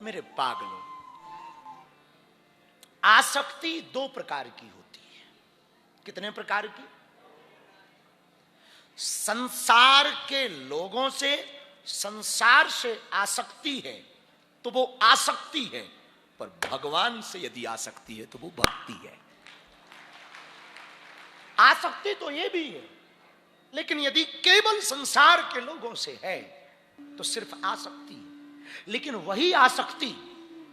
मेरे पागलों, आसक्ति दो प्रकार की होती है। कितने प्रकार की? संसार के लोगों से, संसार से आसक्ति है तो वो आसक्ति है, पर भगवान से यदि आसक्ति है तो वो भक्ति है। आसक्ति तो ये भी है, लेकिन यदि केवल संसार के लोगों से है तो सिर्फ आसक्ति है। लेकिन वही आसक्ति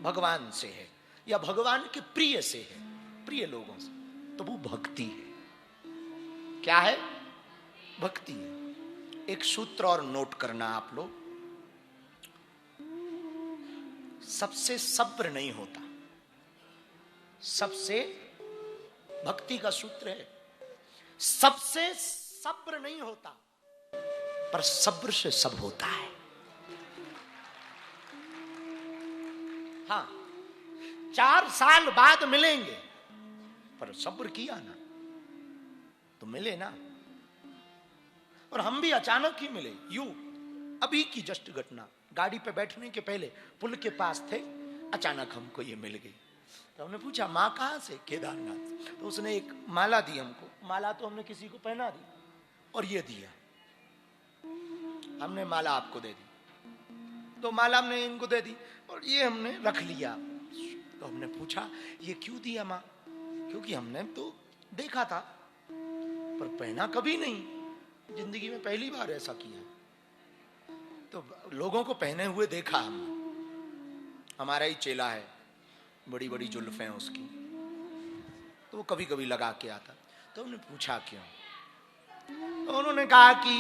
भगवान से है या भगवान के प्रिय से है, प्रिय लोगों से, तो वो भक्ति है। क्या है? भक्ति है। एक सूत्र और नोट करना आप लोग, सबसे सब्र नहीं होता। सबसे, भक्ति का सूत्र है, सबसे सब्र नहीं होता, पर सब्र से सब होता है। हाँ, 4 साल बाद मिलेंगे, पर सब्र किया ना तो मिले ना। और हम भी अचानक ही मिले, यूं अभी की जस्ट घटना, गाड़ी पे बैठने के पहले पुल के पास थे, अचानक हमको ये मिल गई। तो हमने पूछा माँ कहाँ से? केदारनाथ। तो उसने एक माला दी हमको, माला तो हमने किसी को पहना दी, और ये दिया, हमने माला आपको दे दी, तो माला हमने इनको दे दी, और ये हमने रख लिया। तो हमने पूछा ये क्यों दिया माँ? क्योंकि हमने तो देखा था पर पहना कभी नहीं, जिंदगी में पहली बार ऐसा किया। तो लोगों को पहने हुए देखा हमने, हमारा ही चेला है, बड़ी बड़ी जुल्फें हैं उसकी, तो वो कभी कभी लगा के आता। तो हमने पूछा क्यों? तो उन्होंने कहा कि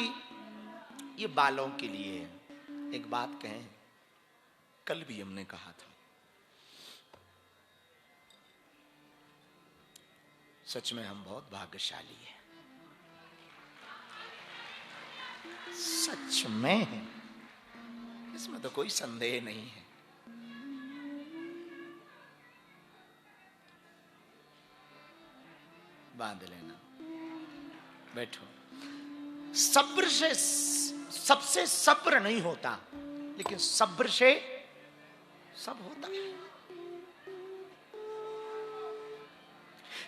ये बालों के लिए है। एक बात कहें, कल भी हमने कहा था, सच में हम बहुत भाग्यशाली हैं, सच में है, इसमें तो कोई संदेह नहीं है। बांध लेना, बैठो। सब्र से, सबसे सब्र नहीं होता, लेकिन सब्र से सब होता है।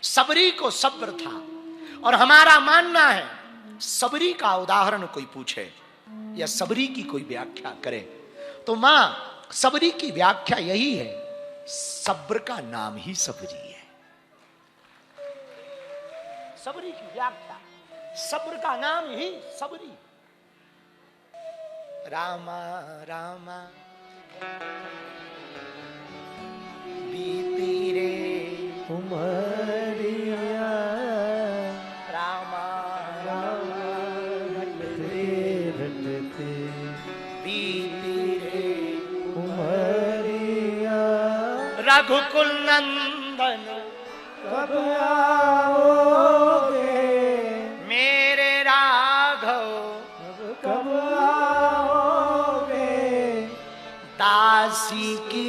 सबरी को सब्र था, और हमारा मानना है सबरी का उदाहरण कोई पूछे या सबरी की कोई व्याख्या करे तो मां सबरी की व्याख्या यही है, सब्र का नाम ही सबरी है। सबरी की व्याख्या, सब्र का नाम ही सबरी। रामा रामा बीती रे उमरिया, रामा रामा रटते रटते बीती रे उमरिया, रघुकुल नंदन कब आओगे मेरे राघव, कब आओगे दासी की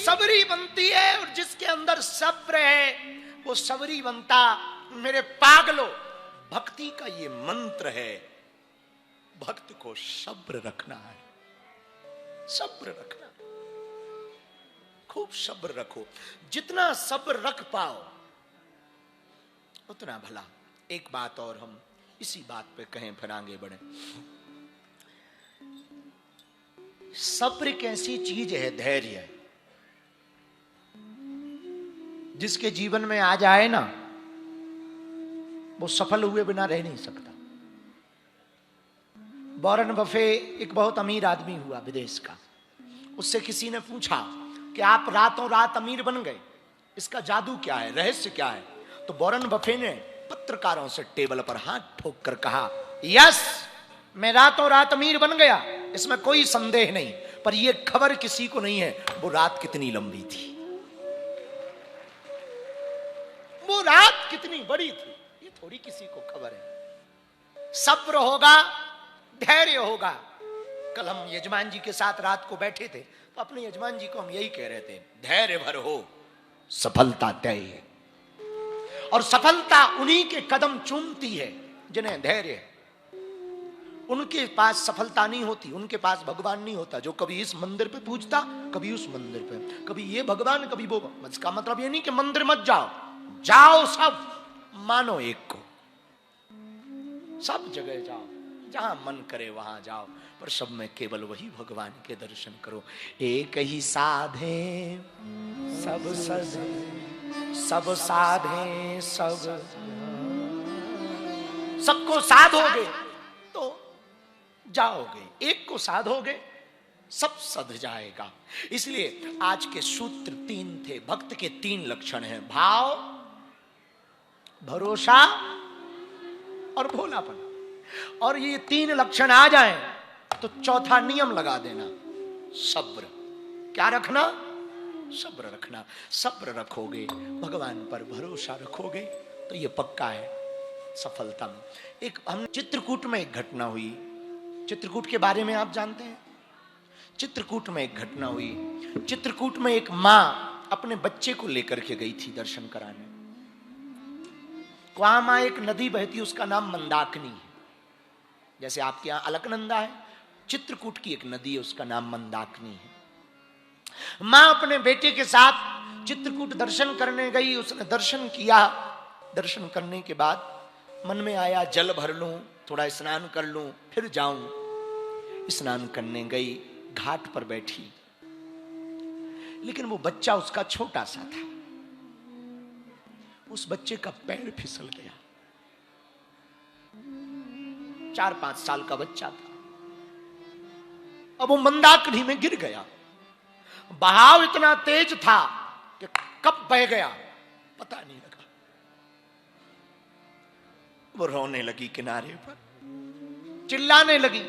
सबरी बनती है, और जिसके अंदर सब्र है वो सबरी बनता। मेरे पागलों, भक्ति का ये मंत्र है, भक्त को सब्र रखना है, सब्र रखना, खूब सब्र रखो। जितना सब्र रख पाओ उतना भला। एक बात और हम इसी बात पे कहें फिर आगे बढ़े। सब्र एक ऐसी चीज है, धैर्य है, जिसके जीवन में आ जाए ना वो सफल हुए बिना रह नहीं सकता। वॉरेन बफे एक बहुत अमीर आदमी हुआ विदेश का, उससे किसी ने पूछा कि आप रातों रात अमीर बन गए, इसका जादू क्या है, रहस्य क्या है? तो वॉरेन बफे ने पत्रकारों से टेबल पर हाथ ठोक कर कहा, यस, मैं रातों रात अमीर बन गया, इसमें कोई संदेह नहीं, पर यह खबर किसी को नहीं है वो रात कितनी लंबी थी, वो रात कितनी बड़ी थी, ये थोड़ी किसी को खबर है। सब्र होगा, धैर्य होगा। कल हम यजमान जी के साथ रात को बैठे थे तो अपने यजमान जी को हम यही कह रहे थे, धैर्य भर हो, सफलता तय है। और सफलता उन्हीं के कदम चूमती है जिन्हें धैर्य है। उनके पास सफलता नहीं होती, उनके पास भगवान नहीं होता, जो कभी इस मंदिर पे पूजता, कभी उस मंदिर पे, कभी ये भगवान कभी वो। इसका मतलब ये नहीं कि मंदिर मत जाओ, जाओ सब, मानो एक को, सब जगह जाओ, जहां मन करे वहां जाओ, पर सब में केवल वही भगवान के दर्शन करो। एक ही साधे सब सधे, सब साधे सब, सबको साधोगे तो जाओगे, एक को साधोगे सब सध जाएगा। इसलिए आज के सूत्र 3 थे। भक्त के 3 लक्षण हैं, भाव, भरोसा और भोलापन। और ये 3 लक्षण आ जाएं तो चौथा नियम लगा देना, सब्र। क्या रखना? सब्र रखना। सब्र रखोगे, भगवान पर भरोसा रखोगे तो ये पक्का है सफलता में। एक हम चित्रकूट में एक घटना हुई, चित्रकूट के बारे में आप जानते हैं? चित्रकूट में एक घटना हुई। चित्रकूट में एक मां अपने बच्चे को लेकर के गई थी दर्शन कराने। वहां मां एक नदी बहती, उसका नाम मंदाकिनी है। जैसे आपके यहां अलकनंदा है, चित्रकूट की एक नदी है, उसका नाम मंदाकिनी है। मां अपने बेटे के साथ चित्रकूट दर्शन करने गई। उसने दर्शन किया। दर्शन करने के बाद मन में आया जल भर लूं, थोड़ा स्नान कर लूं, फिर जाऊं। स्नान करने गई, घाट पर बैठी, लेकिन वो बच्चा उसका छोटा सा था। उस बच्चे का पैर फिसल गया। 4-5 साल का बच्चा था। अब वो मंदाकिनी में गिर गया। बहाव इतना तेज था कि कब बह गया पता नहीं लगा। वो रोने लगी किनारे पर, चिल्लाने लगी,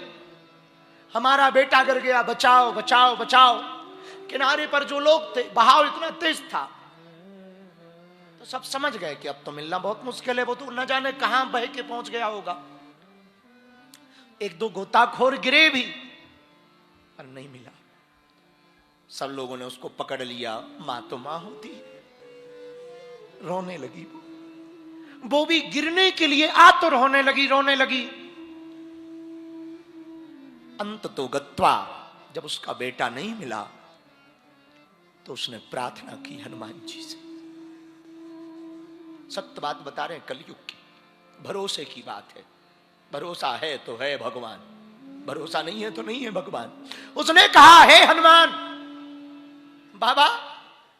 हमारा बेटा गिर गया, बचाओ बचाओ बचाओ। किनारे पर जो लोग थे, बहाव इतना तेज था तो सब समझ गए कि अब तो मिलना बहुत मुश्किल है। वो तो न जाने कहां बह के पहुंच गया होगा। 1-2 गोताखोर गिरे भी पर नहीं मिला। सब लोगों ने उसको पकड़ लिया। मां तो मां होती है। रोने लगी वो भी गिरने के लिए आतुर होने लगी, रोने लगी। अंत तो गत्वा, जब उसका बेटा नहीं मिला तो उसने प्रार्थना की हनुमान जी से। सत्य बात बता रहे हैं, कलयुग की, भरोसे की बात है। भरोसा है तो है भगवान, भरोसा नहीं है तो नहीं है भगवान। उसने कहा, हे हनुमान बाबा,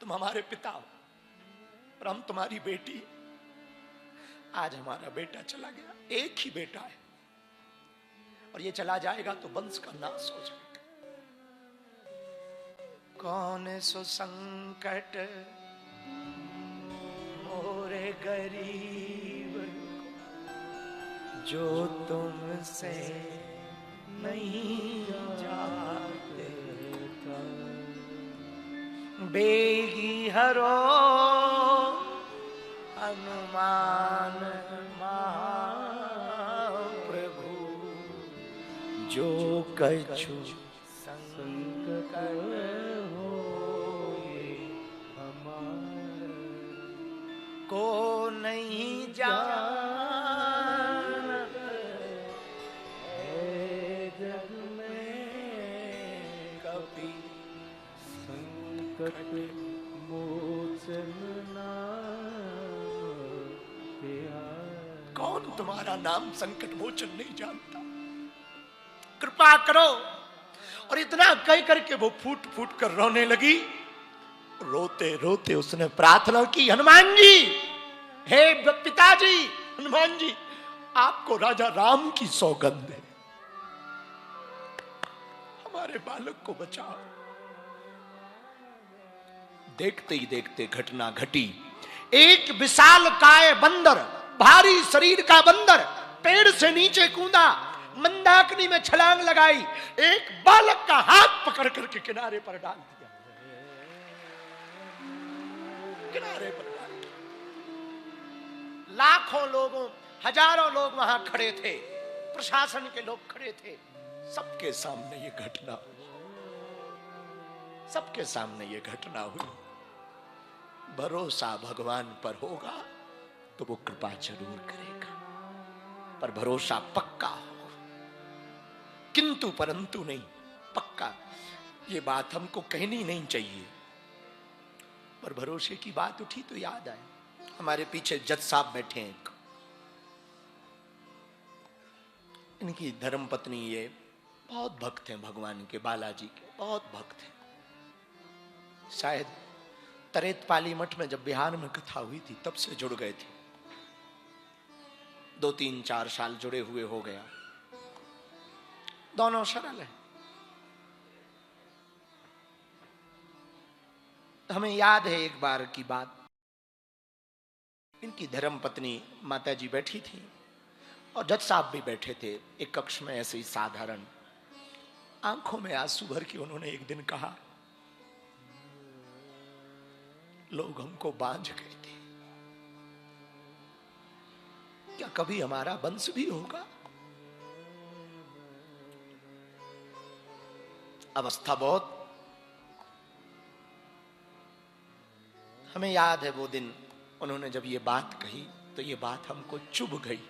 तुम हमारे पिता हो और हम तुम्हारी बेटी। आज हमारा बेटा चला गया, एक ही बेटा है, और ये चला जाएगा तो वंश का नाश हो जाएगा। कौन सो संकट मोरे गरीब जो तुमसे नहीं जाते, बेगी हरो हनुमान महाप्रभु, जो कछु संकट होए हमारे, को नहीं जानत है जग में कभी, संकट मोचन कौन तुम्हारा नाम संकट मोचन नहीं जानता, कृपा करो। और इतना कह करके वो फूट फूट कर रोने लगी। रोते रोते उसने प्रार्थना की, हनुमान जी, हे पिताजी, हनुमान जी, आपको राजा राम की सौगंध है, हमारे बालक को बचाओ। देखते ही देखते घटना घटी। एक विशाल काय बंदर, भारी शरीर का बंदर पेड़ से नीचे कूदा, मंदाकिनी में छलांग लगाई, एक बालक का हाथ पकड़ करके किनारे पर डाल दिया। किनारे पर डाल दिया। लाखों लोगों, हजारों लोग वहां खड़े थे, प्रशासन के लोग खड़े थे, सबके सामने ये घटना। सबके सामने ये घटना हुई। भरोसा भगवान पर होगा तो वो कृपा जरूर करेगा, पर भरोसा पक्का हो, किंतु परंतु नहीं, पक्का। ये बात हमको कहनी नहीं चाहिए, पर भरोसे की बात उठी तो याद आए। हमारे पीछे जज साहब बैठे हैं, इनकी धर्म पत्नी ये बहुत भक्त हैं भगवान के, बालाजी के बहुत भक्त हैं। शायद तरेत पाली मठ में जब बिहार में कथा हुई थी तब से जुड़ गए थे, 2-3-4 साल जुड़े हुए हो गया। दोनों सरल है। हमें याद है एक बार की बात, इनकी धर्म पत्नी माता जी बैठी थी और जज साहब भी बैठे थे एक कक्ष में, ऐसे ही साधारण। आंखों में आंसू भर के उन्होंने एक दिन कहा, लोग हमको बांझ गए थे, क्या कभी हमारा वंश भी होगा? अवस्था बहुत। हमें याद है वो दिन उन्होंने जब ये बात कही तो ये बात हमको चुभ गई।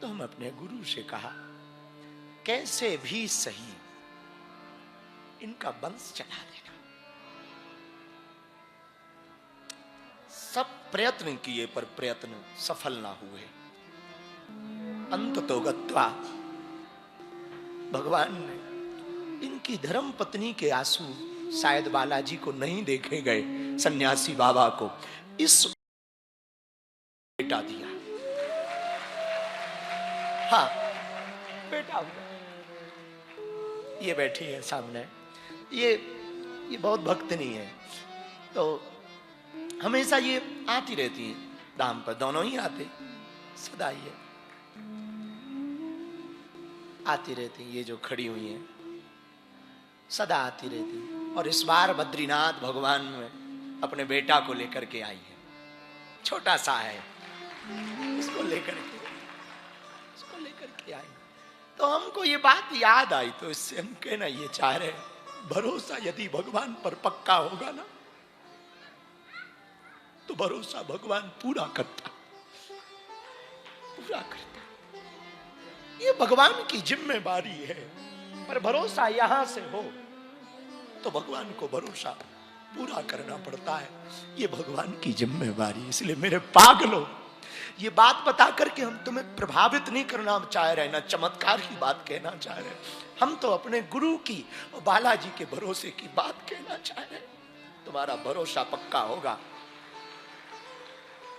तो हम अपने गुरु से कहा, कैसे भी सही इनका वंश चला देना। सब प्रयत्न किए पर प्रयत्न सफल ना हुए। अंत तो गत्वा भगवान ने इनकी धर्म पत्नी के आंसू शायद बालाजी को नहीं देखे गए, सन्यासी बाबा को इस बेटा दिया। हाँ, बेटा हुआ। ये बैठी है सामने, ये बहुत भक्तनी है, तो हमेशा ये आती रहती है धाम पर, दोनों ही आते सदा, ये आती रहती, ये जो खड़ी हुई है सदा आती रहती। और इस बार बद्रीनाथ भगवान में अपने बेटा को लेकर के आई है, छोटा सा है, उसको लेकर के आई। तो हमको ये बात याद आई, तो इससे हम कहना ये चाह रहे, भरोसा यदि भगवान पर पक्का होगा ना तो भरोसा भगवान पूरा करता। ये भगवान की जिम्मेवारी है, पर भरोसा यहां से हो तो भगवान को भरोसा पूरा करना पड़ता है। ये भगवान की जिम्मेवारी। इसलिए मेरे पागलों, ये बात बता करके हम तुम्हें प्रभावित नहीं करना चाह रहे, ना चमत्कार की बात कहना चाह रहे, हम तो अपने गुरु की और बालाजी के भरोसे की बात कहना चाह रहे। तुम्हारा भरोसा पक्का होगा